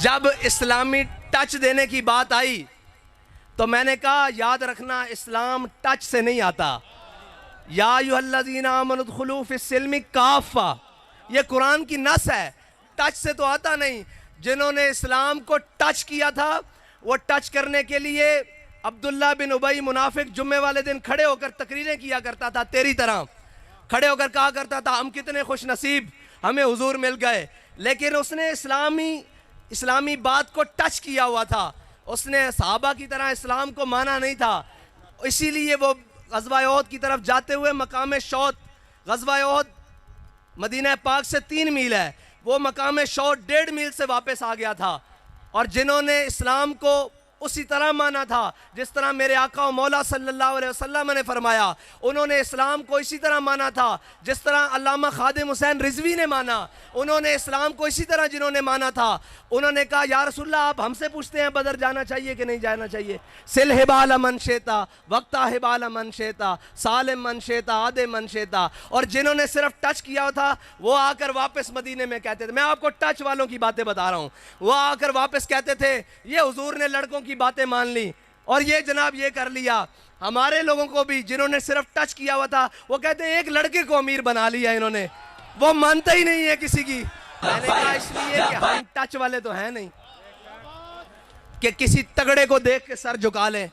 جب اسلامی ٹچ دینے کی بات آئی تو میں نے کہا یاد رکھنا اسلام ٹچ سے نہیں آتا. یا ایھا الذین آمنوا ادخلوا فی السلم کافہ، یہ قرآن کی نص ہے، ٹچ سے تو آتا نہیں. جنہوں نے اسلام کو ٹچ کیا تھا وہ ٹچ کرنے کے لیے عبداللہ بن ابی منافق جمعے والے دن کھڑے ہو کر تقریریں کیا کرتا تھا، تیری طرح کھڑے ہو کر کہا کرتا تھا ہم کتنے خوش نصیب، ہمیں حضور مل گئے. لیکن اس نے اسلامی بات کو ٹچ کیا ہوا تھا، اس نے صحابہ کی طرح اسلام کو مانا نہیں تھا. اسی لیے وہ غزوہ احد کی طرف جاتے ہوئے مقام شوط، غزوہ احد مدینہ پاک سے 3 میل ہے، وہ مقام شوط 1.5 میل سے واپس آ گیا تھا. اور جنہوں نے اسلام کو اسی طرح مانا تھا جس طرح میرے آقا و مولا صلی اللہ علیہ وسلم نے فرمایا، انہوں نے اسلام کو اسی طرح مانا تھا جس طرح علامہ خادم حسین رضوی نے مانا. انہوں نے اسلام کو اسی طرح جنہوں نے مانا تھا، انہوں نے کہا یا رسول اللہ آپ ہم سے پوچھتے ہیں بدر جانا چاہیے کہ نہیں جانا چاہیے. سل حبال من شئتا وقتا حبال من شئتا سالم من شئتا عاد من شئتا. اور جنہوں نے صرف ٹچ کیا تھا وہ آ کر واپس مدینے میں کہتے تھے، میں آپ کو ٹچ والوں کی باتیں بتا رہا ہوں، وہ آ کر واپس کہتے تھے یہ حضور نے لڑکوں کی باتیں مان لی اور یہ جناب یہ کر لیا. ہمارے لوگوں کو بھی جنہوں نے صرف ٹچ کیا ہوا تھا وہ کہتے ہیں ایک لڑکے کو امیر بنا لیا انہوں نے، وہ مانتا ہی نہیں ہے کسی کی. میں نے کہا اس لیے کہ ہم ٹچ والے تو ہیں نہیں کہ کسی تگڑے کو دیکھ کے سر جھکا لیں،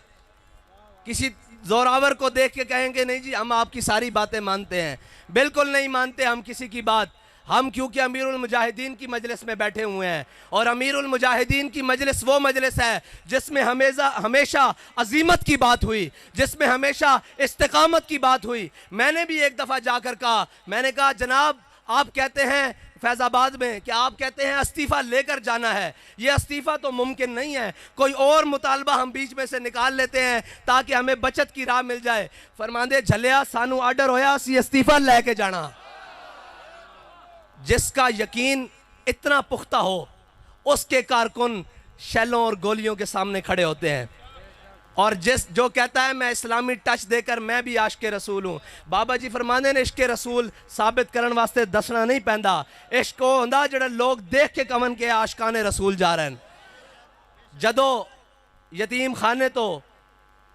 کسی زوراور کو دیکھ کے کہیں گے نہیں جی ہم آپ کی ساری باتیں مانتے ہیں. بالکل نہیں مانتے ہم کسی کی بات. ہم کیونکہ امیر المجاہدین کی مجلس میں بیٹھے ہوئے ہیں، اور امیر المجاہدین کی مجلس وہ مجلس ہے جس میں ہمیشہ عظیمت کی بات ہوئی، جس میں ہمیشہ استقامت کی بات ہوئی. میں نے بھی ایک دفعہ جا کر کہا، میں نے کہا جناب آپ کہتے ہیں فیض آباد میں کہ آپ کہتے ہیں استعفیٰ لے کر جانا ہے، یہ استعفیٰ تو ممکن نہیں ہے، کوئی اور مطالبہ ہم بیچ میں سے نکال لیتے ہیں تاکہ ہمیں بچت کی راہ مل جائے. فرماندے جھلیا سانو آرڈر ہویا اسی استعفیٰ لے کے جانا. جس کا یقین اتنا پختہ ہو اس کے کارکن شیلوں اور گولیوں کے سامنے کھڑے ہوتے ہیں. اور جو کہتا ہے میں اسلامی ٹچ دے کر میں بھی عاشق رسول ہوں، بابا جی فرمانے نے عشق رسول ثابت کرن واسطے دسنا نہیں پہندا. عشق وہ ہوندا جڑا لوگ دیکھ کے کمن کے عاشقان رسول جا رہے ہیں. جدو یتیم خانے تو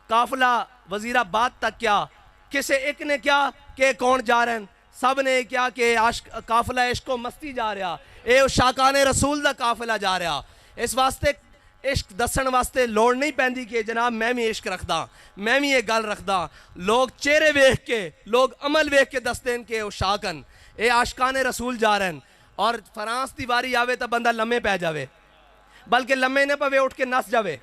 قافلہ وزیر آباد تک کیا، کسے ایک نے کیا کہ کون جا رہے ہیں، سب نے کیا کہ قافلہ عشق و مستی جا رہا، اے عاشقان رسول دا قافلہ جا رہا. اس واسطے عشق دسن واسطے لوڑ نہیں پیندی کہ جناب میں بھی عشق رکھدا، میں بھی یہ گل رکھدا. لوگ چہرے ویکھ کے، لوگ عمل ویکھ کے دستے ہیں کہ عاشقن اے عاشقان رسول جا رہے ہیں. اور فرانس دی واری آوے تا بندہ لمے پہ جاوے، بلکہ لمے نے پوے اٹھ کے نس جاوے.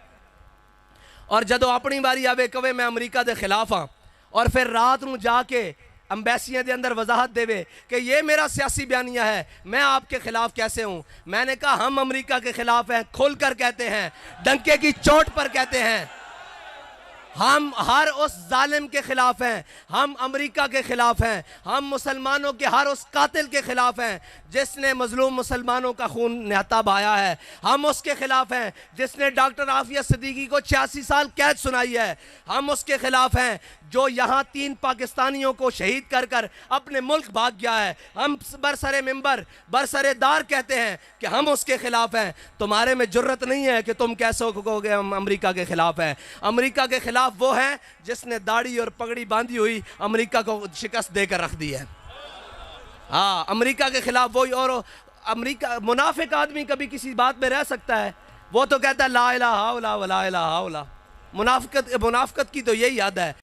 اور جدو اپنی واری آوے کہے میں امریکہ دے خلاف ہاں، اور پھر رات نو جا کے امبیسیاں دے اندر وضاحت دے وے کہ یہ میرا سیاسی بیانیہ ہے، میں آپ کے خلاف کیسے ہوں. میں نے کہا ہم امریکہ کے خلاف ہیں، کھل کر کہتے ہیں، ڈنکے کی چوٹ پر کہتے ہیں. ہم ہر اس ظالم کے خلاف ہیں، ہم امریکہ کے خلاف ہیں، ہم مسلمانوں کے ہر اس قاتل کے خلاف ہیں جس نے مظلوم مسلمانوں کا خون نہتا بہایا ہے. ہم اس کے خلاف ہیں جس نے ڈاکٹر عافیہ صدیقی کو 86 سال قید سنائی ہے. ہم اس کے خلاف ہیں جو یہاں 3 پاکستانیوں کو شہید کر کر اپنے ملک بھاگ گیا ہے. ہم برسر ممبر برسر دار کہتے ہیں کہ ہم اس کے خلاف ہیں. تمہارے میں جرت نہیں ہے کہ تم کیسے کہو گے ہم امریکہ کے خلاف ہیں. امریکہ کے خلاف وہ ہے جس نے داڑھی اور پگڑی باندھی ہوئی امریکہ کو شکست دے کر رکھ دی ہے. ہاں امریکہ کے خلاف وہی. اور امریکہ منافق آدمی کبھی کسی بات میں رہ سکتا ہے؟ وہ تو کہتا ہے لا الہ الا اللہ ولا الہ الا اللہ. منافقت کی تو یہی یاد ہے.